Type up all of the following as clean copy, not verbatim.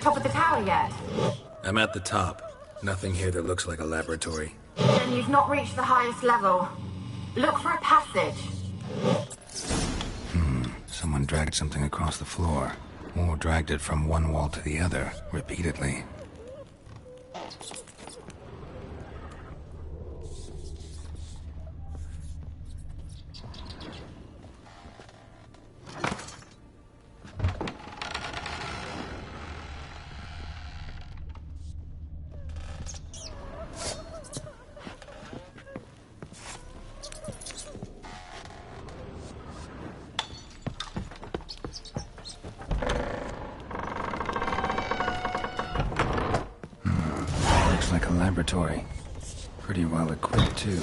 Top of the tower yet? I'm at the top. Nothing here that looks like a laboratory. Then you've not reached the highest level. Look for a passage. Someone dragged something across the floor. Or dragged it from one wall to the other, repeatedly. Like a laboratory. Pretty well equipped, too.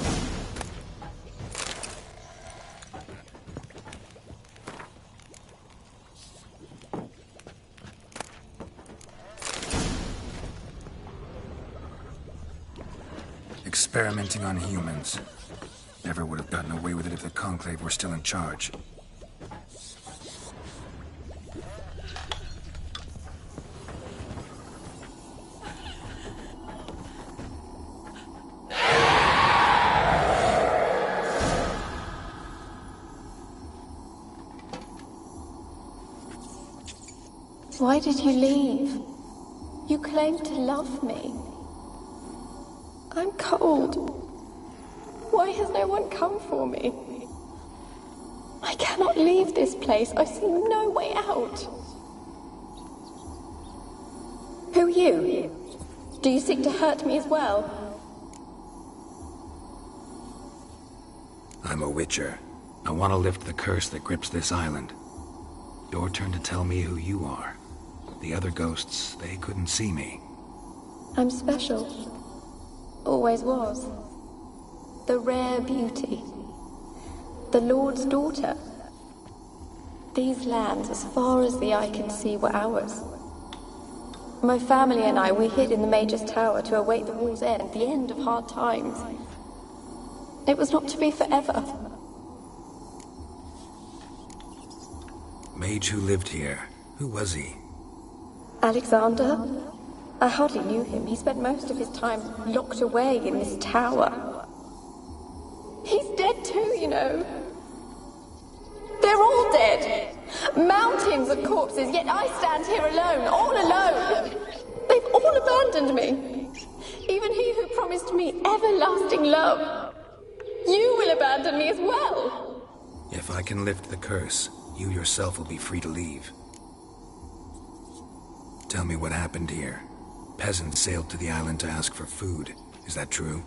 Experimenting on humans. Never would have gotten away with it if the Conclave were still in charge. Why did you leave? You claimed to love me. I'm cold. Why has no one come for me? I cannot leave this place. I see no way out. Who are you? Do you seek to hurt me as well? I'm a Witcher. I want to lift the curse that grips this island. Your turn to tell me who you are. The other ghosts, they couldn't see me. I'm special. Always was. The rare beauty. The Lord's daughter. These lands, as far as the eye can see, were ours. My family and I, we hid in the Mage's Tower to await the war's end, the end of hard times. It was not to be forever. Mage who lived here. Who was he? Alexander? I hardly knew him. He spent most of his time locked away in this tower. He's dead too, you know. They're all dead. Mountains of corpses, yet I stand here alone, all alone. They've all abandoned me. Even he who promised me everlasting love. You will abandon me as well. If I can lift the curse, you yourself will be free to leave. Tell me what happened here. Peasants sailed to the island to ask for food. Is that true?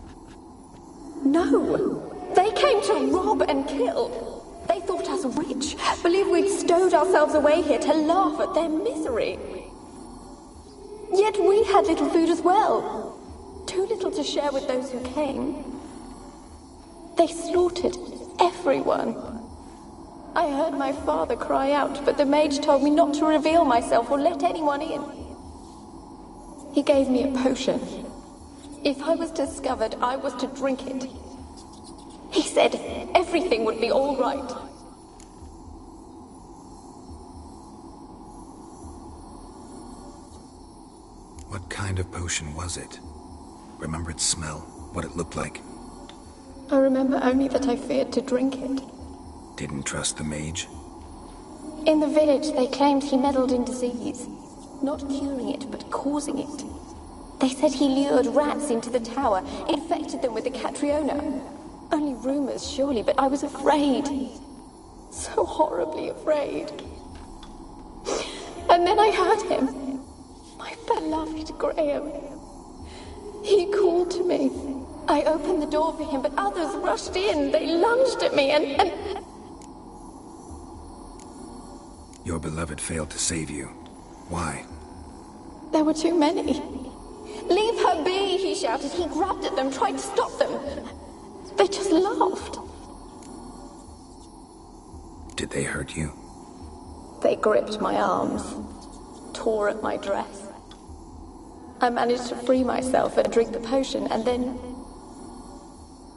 No. They came to rob and kill. They thought us rich, believed we'd stowed ourselves away here to laugh at their misery. Yet we had little food as well. Too little to share with those who came. They slaughtered everyone. I heard my father cry out, but the mage told me not to reveal myself or let anyone in. He gave me a potion. If I was discovered, I was to drink it. He said everything would be all right. What kind of potion was it? Remember its smell? What it looked like? I remember only that I feared to drink it. Didn't trust the mage? In the village, they claimed he meddled in disease. Not curing it, but causing it. They said he lured rats into the tower, infected them with the Catriona. Only rumors, surely, but I was afraid. So horribly afraid. And then I heard him. My beloved Graham. He called to me. I opened the door for him, but others rushed in. They lunged at me and... Your beloved failed to save you. Why? There were too many. Leave her be, he shouted. He grabbed at them, tried to stop them. They just laughed. Did they hurt you? They gripped my arms, tore at my dress. I managed to free myself and drink the potion, and then...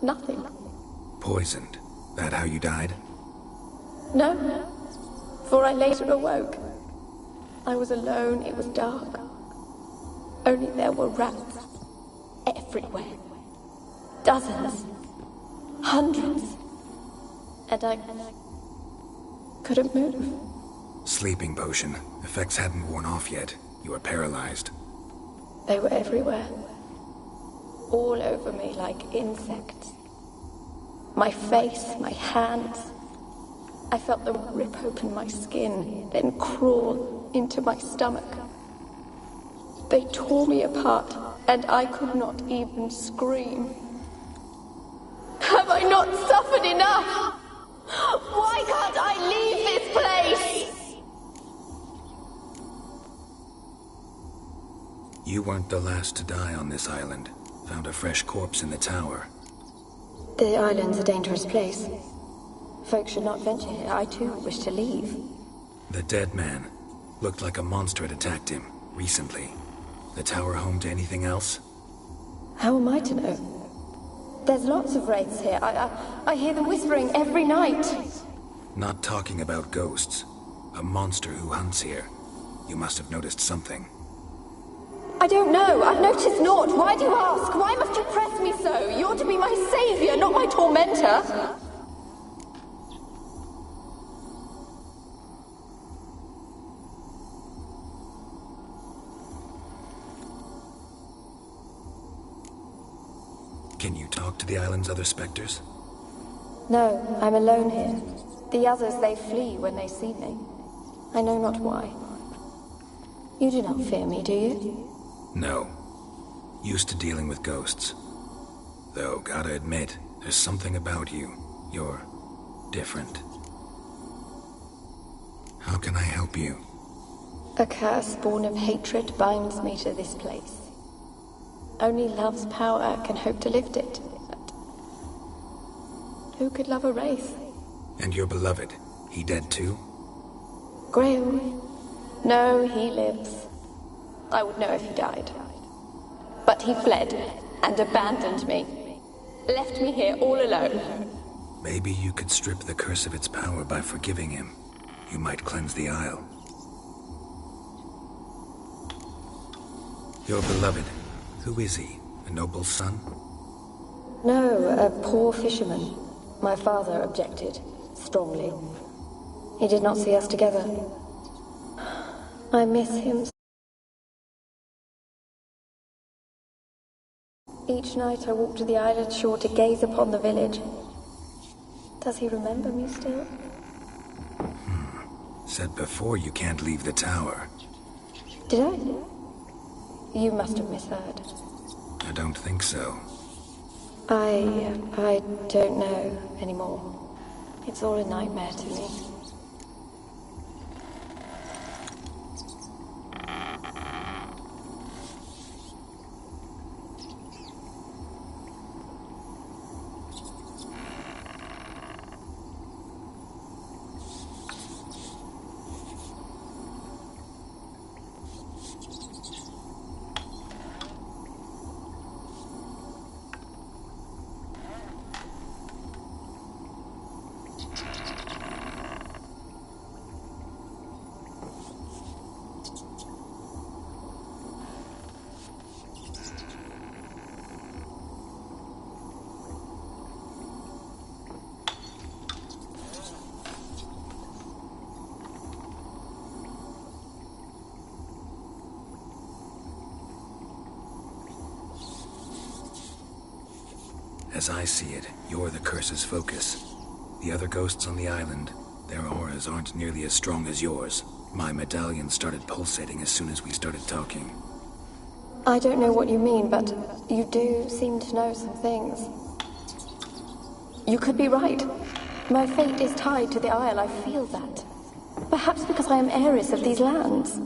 nothing. Poisoned? That how you died? No, for I later awoke. I was alone, it was dark. Only there were rats everywhere. Dozens. Hundreds. And I couldn't move. Sleeping potion. Effects hadn't worn off yet. You were paralyzed. They were everywhere. All over me like insects. My face, my hands. I felt them rip open my skin, then crawl into my stomach. They tore me apart, and I could not even scream. Have I not suffered enough? Why can't I leave this place? You weren't the last to die on this island. Found a fresh corpse in the tower. The island's a dangerous place. Folks should not venture here. I too wish to leave. The dead man. Looked like a monster had attacked him, recently. The tower home to anything else? How am I to know? There's lots of wraiths here. I hear them whispering every night. Not talking about ghosts. A monster who hunts here. You must have noticed something. I don't know. I've noticed naught. Why do you ask? Why must you press me so? You're to be my savior, not my tormentor. Can you talk to the island's other specters? No, I'm alone here. The others, they flee when they see me. I know not why. You do not fear me, do you? No. Used to dealing with ghosts. Though, gotta admit, there's something about you. You're different. How can I help you? A curse born of hatred binds me to this place. Only love's power can hope to lift it. But who could love a wraith? And your beloved, he dead too? Grail? No, he lives. I would know if he died. But he fled and abandoned me. Left me here all alone. Maybe you could strip the curse of its power by forgiving him. You might cleanse the isle. Your beloved, who is he? A noble's son? No, a poor fisherman. My father objected, strongly. He did not see us together. I miss him. Each night I walk to the island shore to gaze upon the village. Does he remember me still? Said before you can't leave the tower. Did I? You must have misheard. I don't think so. I don't know anymore. It's all a nightmare to me. As I see it, you're the curse's focus. The other ghosts on the island, their auras aren't nearly as strong as yours. My medallion started pulsating as soon as we started talking. I don't know what you mean, but you do seem to know some things. You could be right. My fate is tied to the Isle, I feel that. Perhaps because I am heiress of these lands.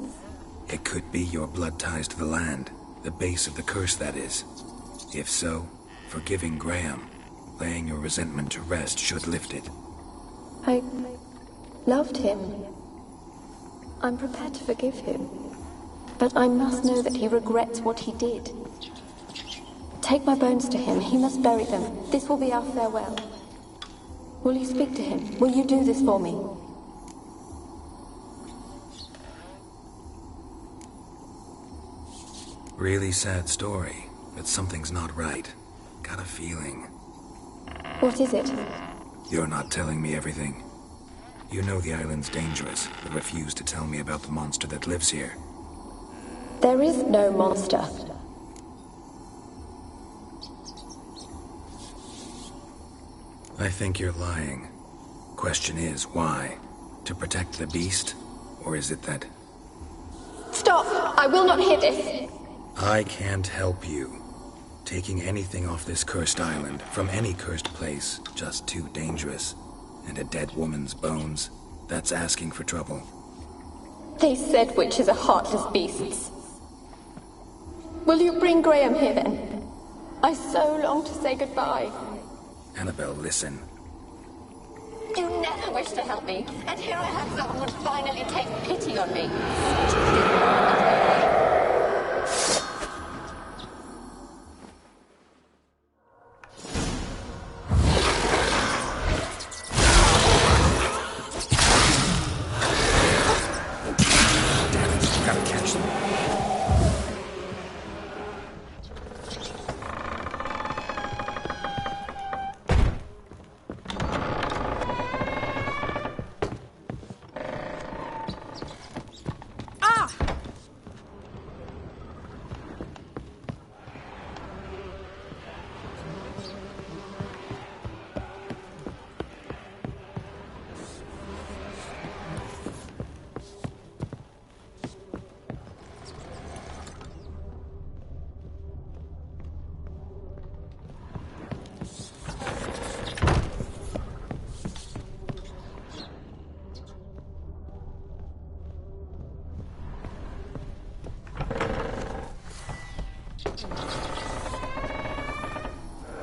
It could be your blood ties to the land, the base of the curse, that is. If so, forgiving Graham, laying your resentment to rest should lift it. I loved him. I'm prepared to forgive him. But I must know that he regrets what he did. Take my bones to him. He must bury them. This will be our farewell. Will you speak to him? Will you do this for me? Really sad story, but something's not right. Got a feeling. What is it? You're not telling me everything. You know the island's dangerous, but refuse to tell me about the monster that lives here. There is no monster. I think you're lying. Question is, why? To protect the beast? Or is it that... Stop! I will not hear this! I can't help you. Taking anything off this cursed island, from any cursed place, just too dangerous. And a dead woman's bones, that's asking for trouble. They said witches are heartless beasts. Will you bring Graham here then? I so long to say goodbye. Annabelle, listen. You never wished to help me, and here I have someone would finally take pity on me. Gotta catch them.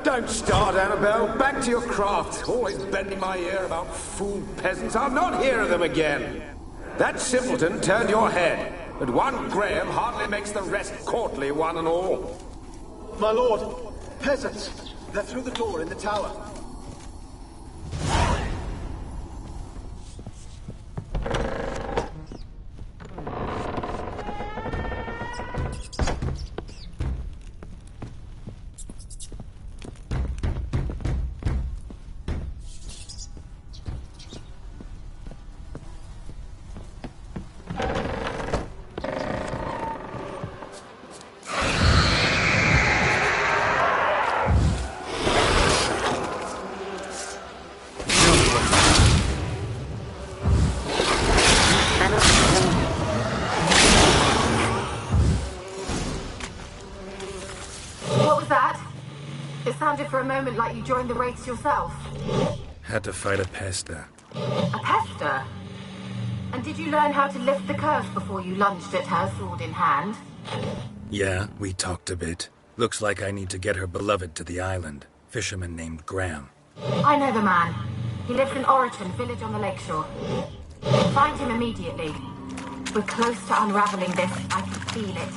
Don't start, Annabelle. Back to your craft. Always bending my ear about fool peasants. I'll not hear of them again. That simpleton turned your head, but one Graham hardly makes the rest courtly, one and all. My lord, peasants. They're through the door in the tower. What was that? It sounded for a moment like you joined the race yourself. Had to fight a pester. A pester? And did you learn how to lift the curse before you lunged at her, sword in hand? Yeah, we talked a bit. Looks like I need to get her beloved to the island. Fisherman named Graham. I know the man. He lives in Oriton, village on the lakeshore. Find him immediately. We're close to unraveling this. I can feel it.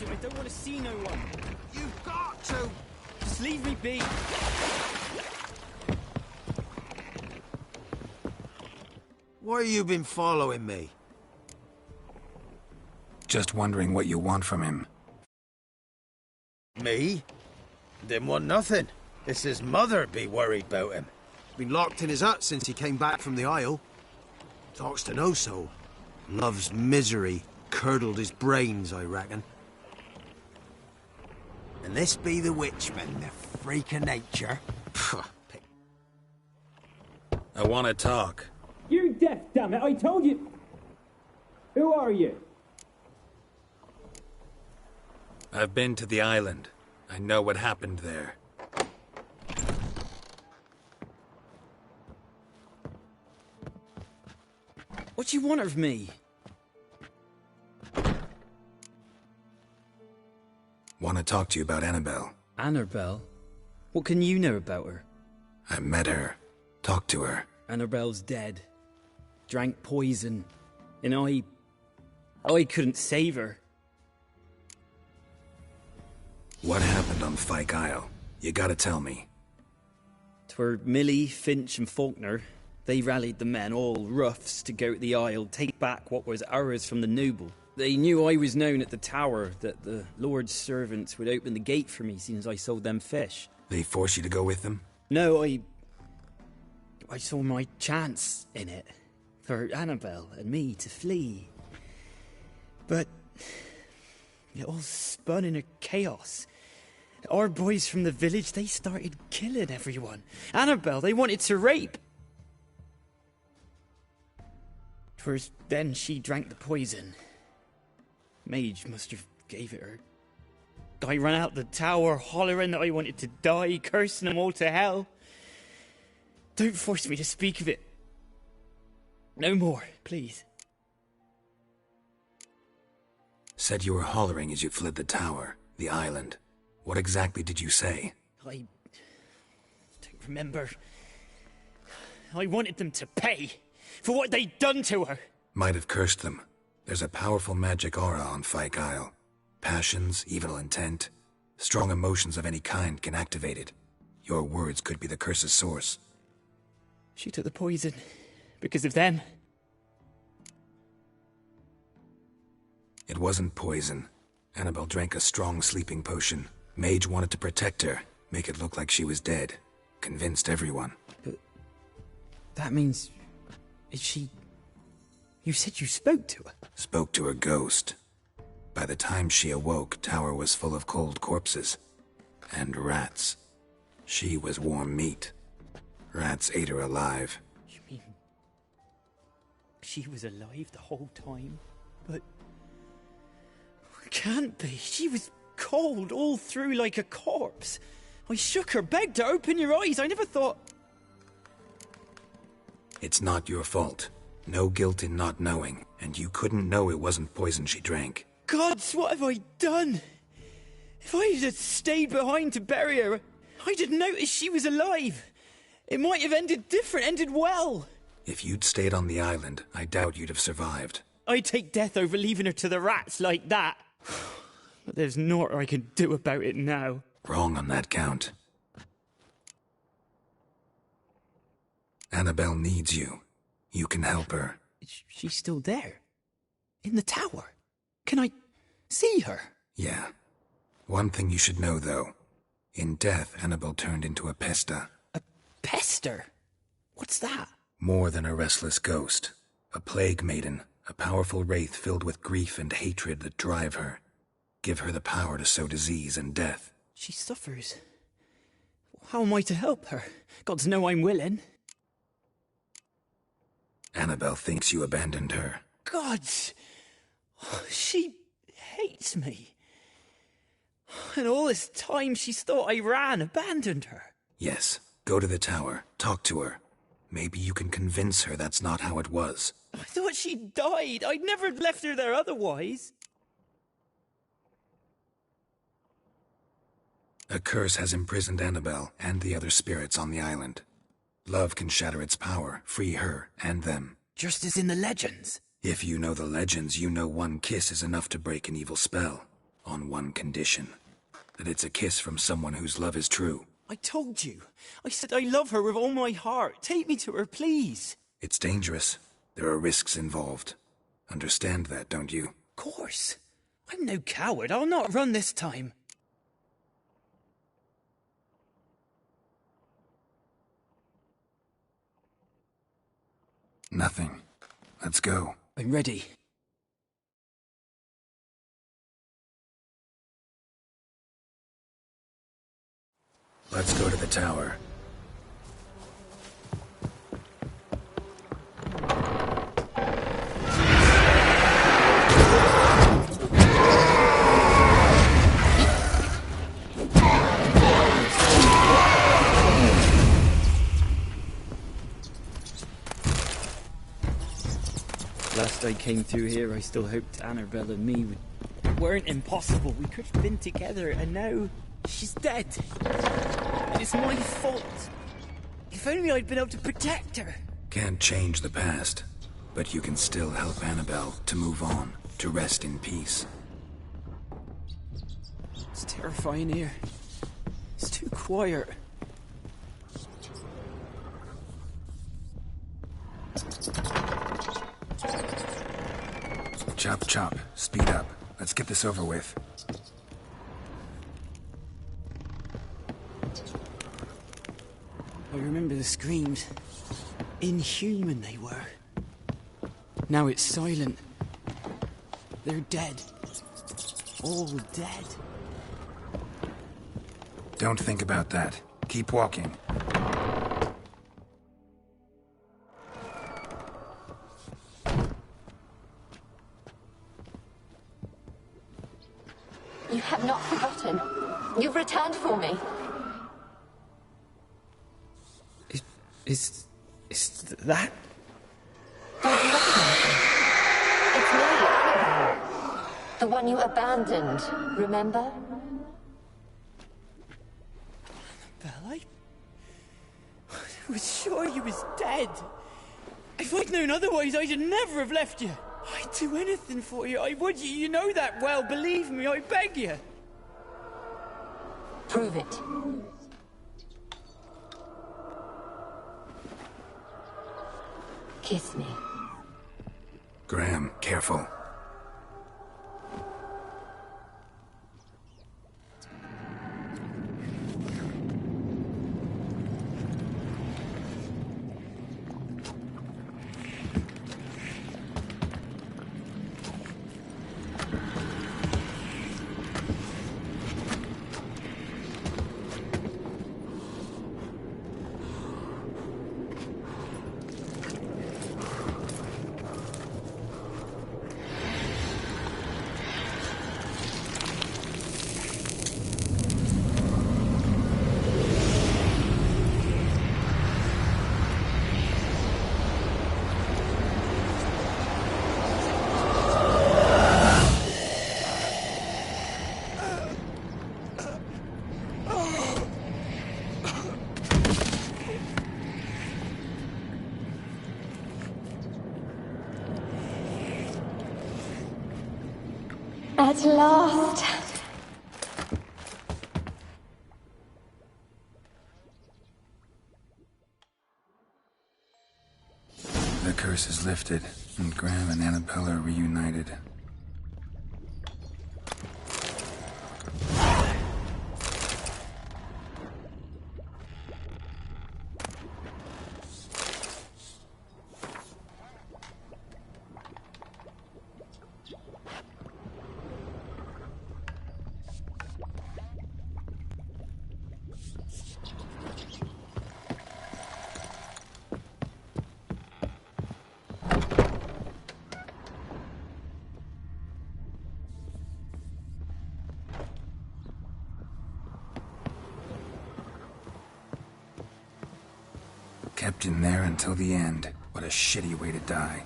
you. I don't want to see no one. You've got to! Just leave me be. Why you been following me? Just wondering what you want from him. Me? Didn't want nothing. It's his mother be worried about him. Been locked in his hut since he came back from the Isle. Talks to no soul. Love's misery curdled his brains, I reckon. And this be the witchman, the freak of nature. I want to talk. You're deaf, damn it! I told you. Who are you? I've been to the island. I know what happened there. What do you want of me? Want to talk to you about Annabelle. Annabelle? What can you know about her? I met her. Talked to her. Annabelle's dead. Drank poison. And I couldn't save her. What happened on Fyke Isle? You gotta tell me. 'Twere Millie, Finch and Faulkner. They rallied the men, all roughs, to go to the Isle, take back what was ours from the noble. They knew I was known at the tower, that the Lord's servants would open the gate for me since I sold them fish. They force you to go with them? No, I saw my chance in it. For Annabelle and me to flee. But it all spun in a chaos. Our boys from the village, they started killing everyone. Annabelle, they wanted to rape. 'Twas then she drank the poison. Mage must have gave it her. I ran out the tower hollering that I wanted to die, cursing them all to hell. Don't force me to speak of it. No more, please. Said you were hollering as you fled the tower, the island. What exactly did you say? I don't remember. I wanted them to pay for what they'd done to her. Might have cursed them. There's a powerful magic aura on Fyke Isle. Passions, evil intent, strong emotions of any kind can activate it. Your words could be the curse's source. She took the poison because of them. It wasn't poison. Annabelle drank a strong sleeping potion. Mage wanted to protect her, make it look like she was dead. Convinced everyone. But that means... is she... You said you spoke to her? Spoke to her ghost. By the time she awoke, tower was full of cold corpses. And rats. She was warm meat. Rats ate her alive. You mean... she was alive the whole time? But... can't be. She was cold all through like a corpse. I shook her, begged her, open your eyes. I never thought... It's not your fault. No guilt in not knowing, and you couldn't know it wasn't poison she drank. Gods, what have I done? If I had stayed behind to bury her, I didn't notice she was alive. It might have ended different, ended well. If you'd stayed on the island, I doubt you'd have survived. I'd take death over leaving her to the rats like that. But there's naught I can do about it now. Wrong on that count. Annabelle needs you. You can help her. She's still there. In the tower. Can I see her? Yeah. One thing you should know, though. In death, Annabelle turned into a pesta. A pester? What's that? More than a restless ghost. A plague maiden. A powerful wraith filled with grief and hatred that drive her. Give her the power to sow disease and death. She suffers. How am I to help her? Gods know I'm willing. Annabelle thinks you abandoned her. Gods! She hates me. And all this time she's thought I abandoned her. Yes. Go to the tower. Talk to her. Maybe you can convince her that's not how it was. I thought she died. I'd never have left her there otherwise. A curse has imprisoned Annabelle and the other spirits on the island. Love can shatter its power, free her and them. Just as in the legends. If you know the legends, you know one kiss is enough to break an evil spell. On one condition. That it's a kiss from someone whose love is true. I told you. I said I love her with all my heart. Take me to her, please. It's dangerous. There are risks involved. Understand that, don't you? Of course. I'm no coward. I'll not run this time. Nothing. Let's go. I'm ready. Let's go to the tower. Last I came through here, I still hoped Annabelle and me weren't impossible. We could have been together, and now she's dead. And it's my fault. If only I'd been able to protect her. Can't change the past, but you can still help Annabelle to move on, to rest in peace. It's terrifying here. It's too quiet. Chop, chop. Speed up. Let's get this over with. I remember the screams. Inhuman they were. Now it's silent. They're dead. All dead. Don't think about that. Keep walking. You have not forgotten. You've returned for me. Is that? Don't recognize me. It's me, Annabelle. The one you abandoned, remember? Annabelle, I was sure you was dead. If I'd known otherwise, I'd never have left you. I'd do anything for you. I would. You know that well. Believe me, I beg you. Prove it. Kiss me. Graham, careful. At last. The curse is lifted, and Graham and Annabelle are reunited. Kept in there until the end. What a shitty way to die.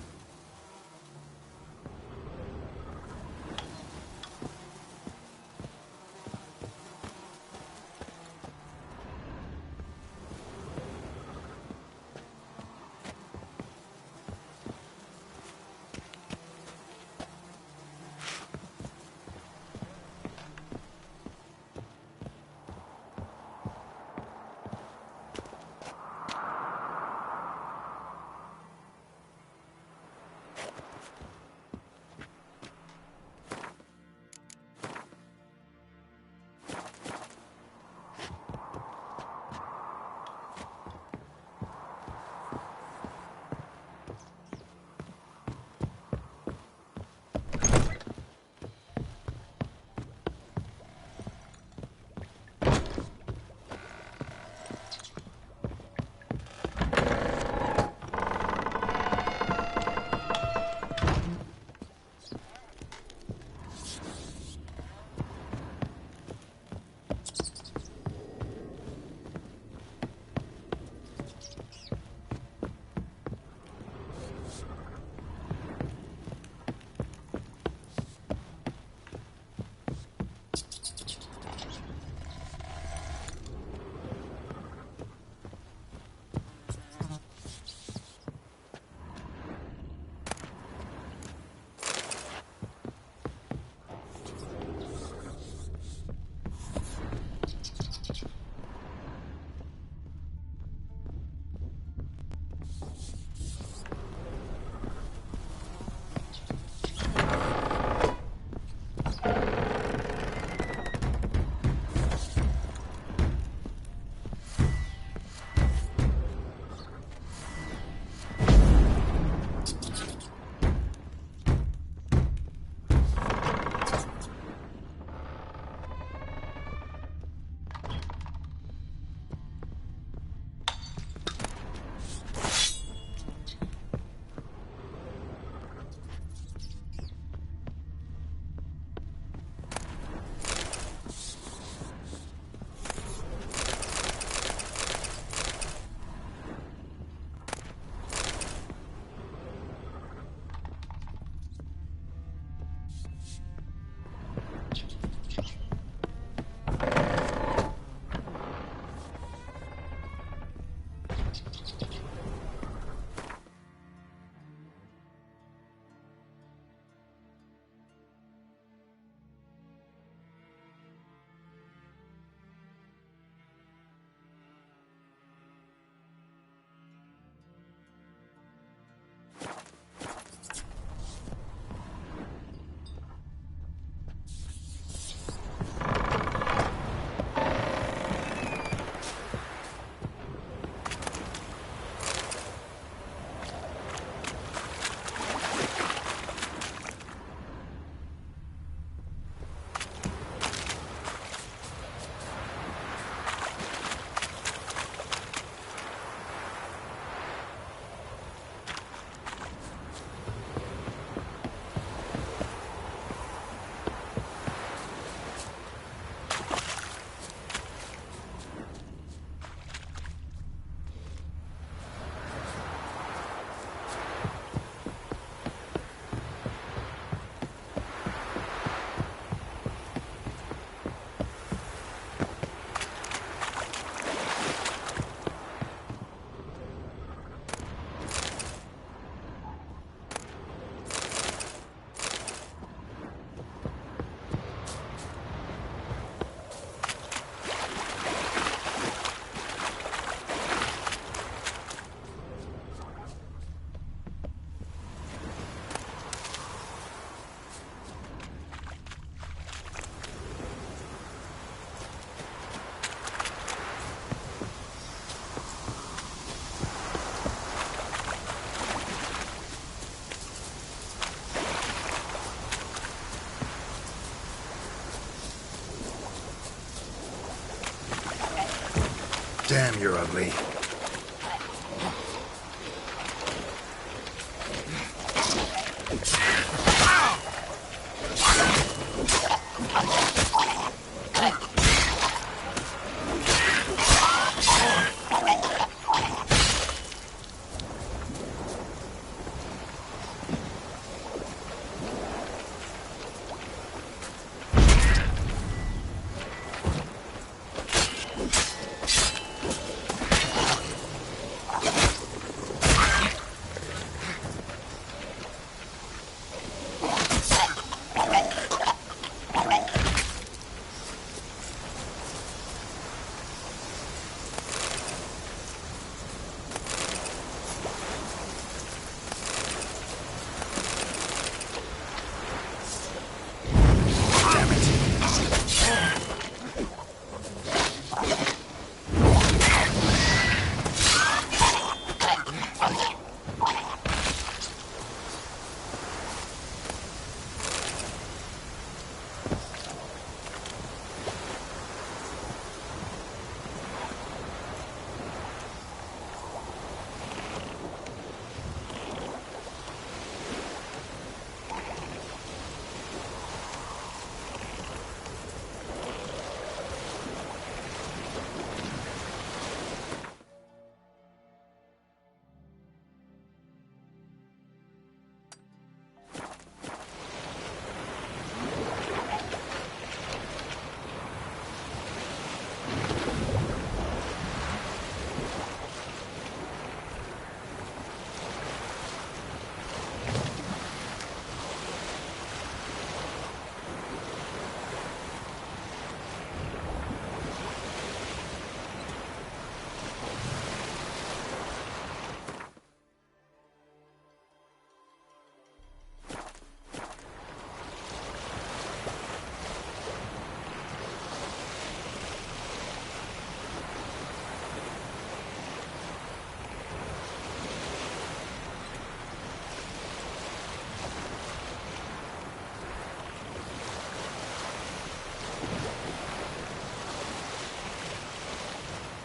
Damn, you're ugly.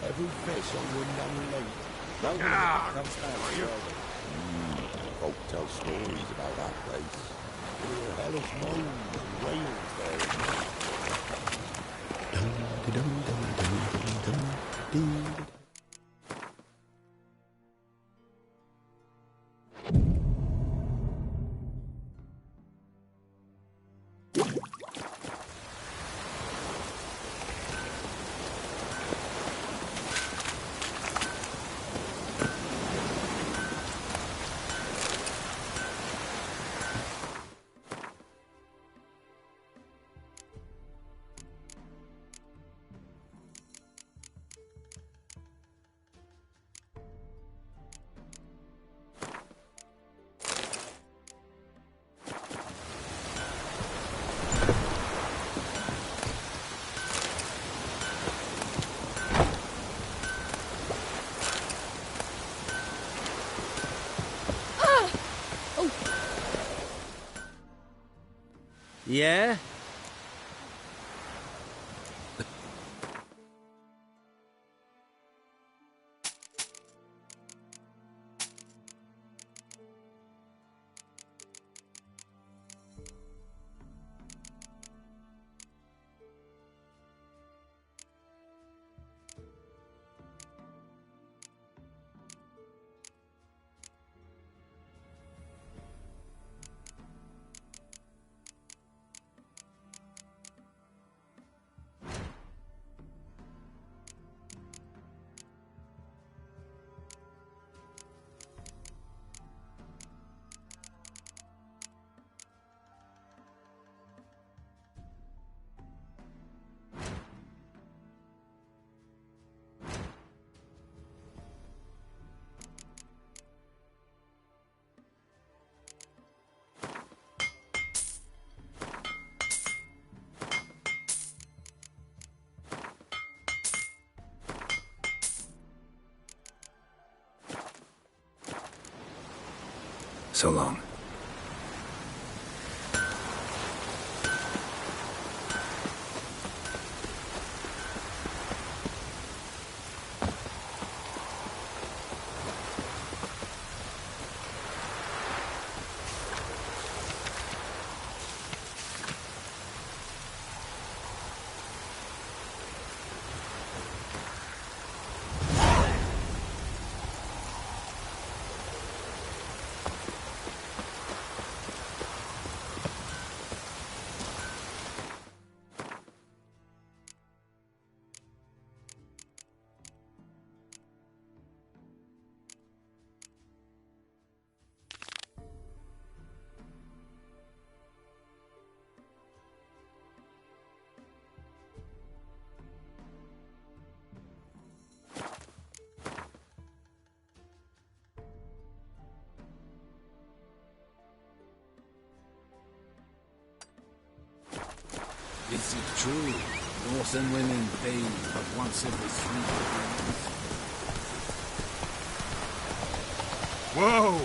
Every fish on Windham Lake. Well, comes down folk tell stories about that place. There were hellish moans and wails there. Yeah? So long. Is it true? Northern women bathe but once every 3 days. Whoa!